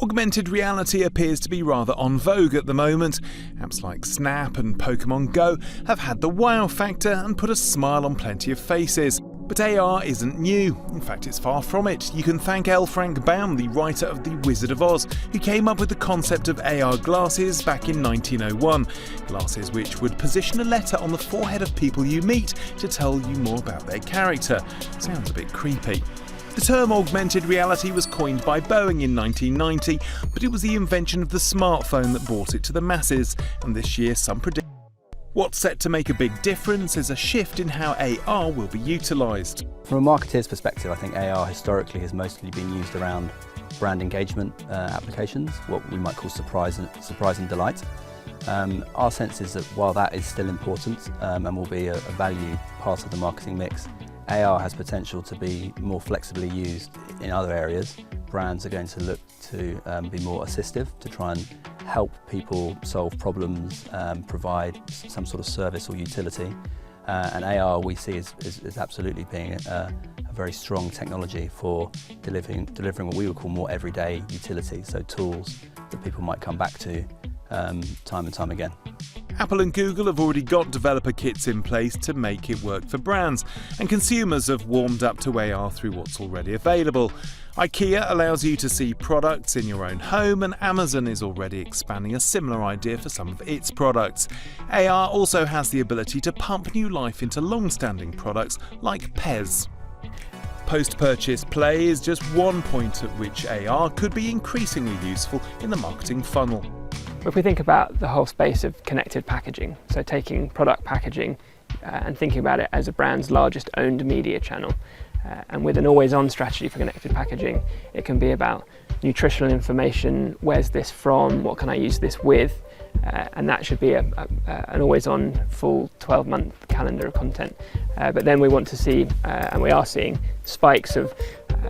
Augmented reality appears to be rather en vogue at the moment. Apps like Snap and Pokemon Go have had the wow factor and put a smile on plenty of faces. But AR isn't new. In fact, it's far from it. You can thank L. Frank Baum, the writer of The Wizard of Oz, who came up with the concept of AR glasses back in 1901. Glasses which would position a letter on the forehead of people you meet to tell you more about their character. Sounds a bit creepy. The term augmented reality was coined by Boeing in 1990, but it was the invention of the smartphone that brought it to the masses, and this year some predict. What's set to make a big difference is a shift in how AR will be utilised. From a marketeer's perspective, I think AR historically has mostly been used around brand engagement applications, what we might call surprise and delight. Our sense is that while that is still important and will be a value part of the marketing mix, AR has potential to be more flexibly used in other areas. Brands are going to look to be more assistive to try and help people solve problems, provide some sort of service or utility. And AR we see is absolutely being a very strong technology for delivering what we would call more everyday utility, so tools that people might come back to time and time again. Apple and Google have already got developer kits in place to make it work for brands, and consumers have warmed up to AR through what's already available. IKEA allows you to see products in your own home, and Amazon is already expanding a similar idea for some of its products. AR also has the ability to pump new life into long-standing products like Pez. Post-purchase play is just one point at which AR could be increasingly useful in the marketing funnel. If we think about the whole space of connected packaging, so taking product packaging and thinking about it as a brand's largest owned media channel, and with an always-on strategy for connected packaging, it can be about nutritional information, where's this from, what can I use this with, and that should be an always-on full 12-month calendar of content. But then we want to see, and we are seeing, spikes of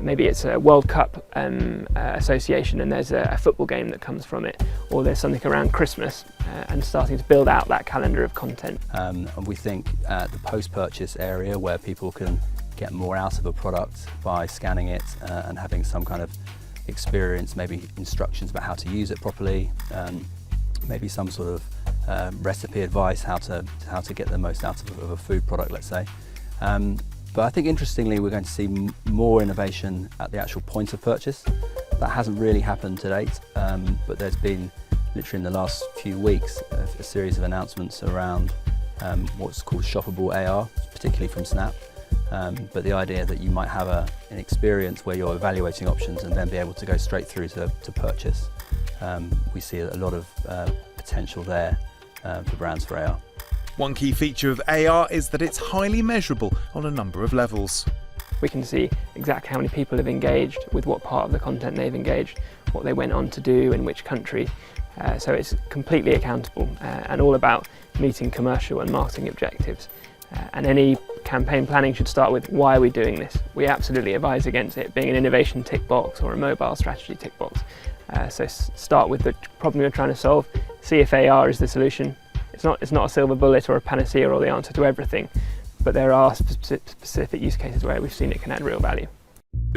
maybe it's a World Cup association and there's a football game that comes from it, or there's something around Christmas, and starting to build out that calendar of content. And we think at the post-purchase area where people can get more out of a product by scanning it and having some kind of experience, maybe instructions about how to use it properly, maybe some sort of recipe advice, how to get the most out of a food product, let's say. But I think interestingly we're going to see more innovation at the actual point of purchase. That hasn't really happened to date, but there's been literally in the last few weeks a series of announcements around what's called shoppable AR, particularly from Snap. But the idea that you might have an experience where you're evaluating options and then be able to go straight through to purchase. We see a lot of potential there for brands for AR. One key feature of AR is that it's highly measurable on a number of levels. We can see exactly how many people have engaged with what part of the content they've engaged, what they went on to do in which country. So it's completely accountable and all about meeting commercial and marketing objectives. And any campaign planning should start with, why are we doing this? We absolutely advise against it being an innovation tick box or a mobile strategy tick box. So start with the problem you're trying to solve, see if AR is the solution. It's not a silver bullet or a panacea or the answer to everything, but there are specific use cases where we've seen it can add real value.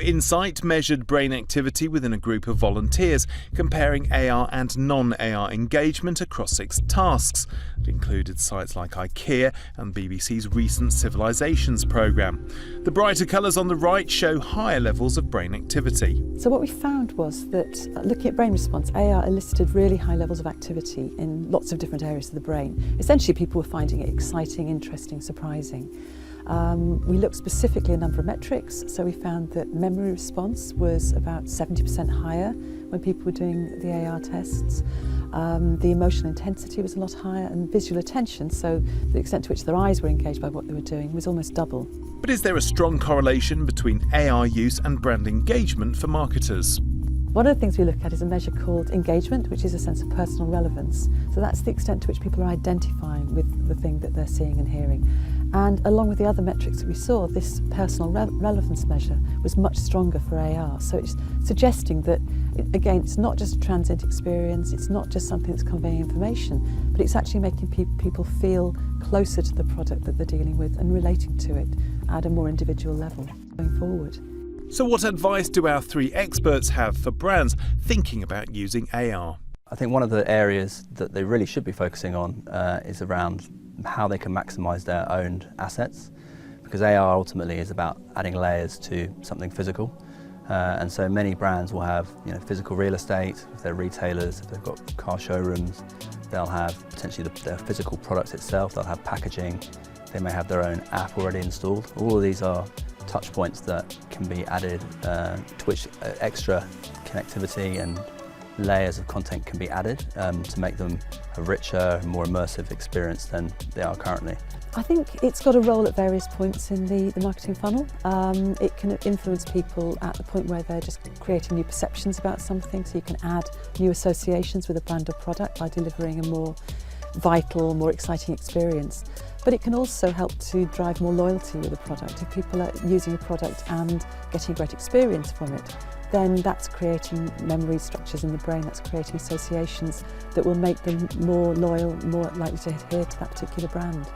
Insight measured brain activity within a group of volunteers, comparing AR and non-AR engagement across 6 tasks. It included sites like IKEA and BBC's recent Civilizations programme. The brighter colours on the right show higher levels of brain activity. So what we found was that looking at brain response, AR elicited really high levels of activity in lots of different areas of the brain. Essentially people were finding it exciting, interesting, surprising. We looked specifically at a number of metrics, so we found that memory response was about 70% higher when people were doing the AR tests. The emotional intensity was a lot higher, and visual attention, so the extent to which their eyes were engaged by what they were doing, was almost double. But is there a strong correlation between AR use and brand engagement for marketers? One of the things we look at is a measure called engagement, which is a sense of personal relevance. So that's the extent to which people are identifying with the thing that they're seeing and hearing. And along with the other metrics that we saw, this personal relevance measure was much stronger for AR. So it's suggesting that, again, it's not just a transient experience, it's not just something that's conveying information, but it's actually making people feel closer to the product that they're dealing with and relating to it at a more individual level going forward. So what advice do our three experts have for brands thinking about using AR? I think one of the areas that they really should be focusing on is around how they can maximise their owned assets, because AR ultimately is about adding layers to something physical. And so many brands will have physical real estate. If they're retailers, if they've got car showrooms, they'll have potentially their physical product itself, they'll have packaging, they may have their own app already installed. All of these are touch points that can be added to which extra connectivity and layers of content can be added to make them a richer, more immersive experience than they are currently. I think it's got a role at various points in the marketing funnel. It can influence people at the point where they're just creating new perceptions about something, so you can add new associations with a brand or product by delivering a more vital, more exciting experience. But it can also help to drive more loyalty with a product. If people are using a product and getting a great experience from it, then that's creating memory structures in the brain, that's creating associations that will make them more loyal, more likely to adhere to that particular brand.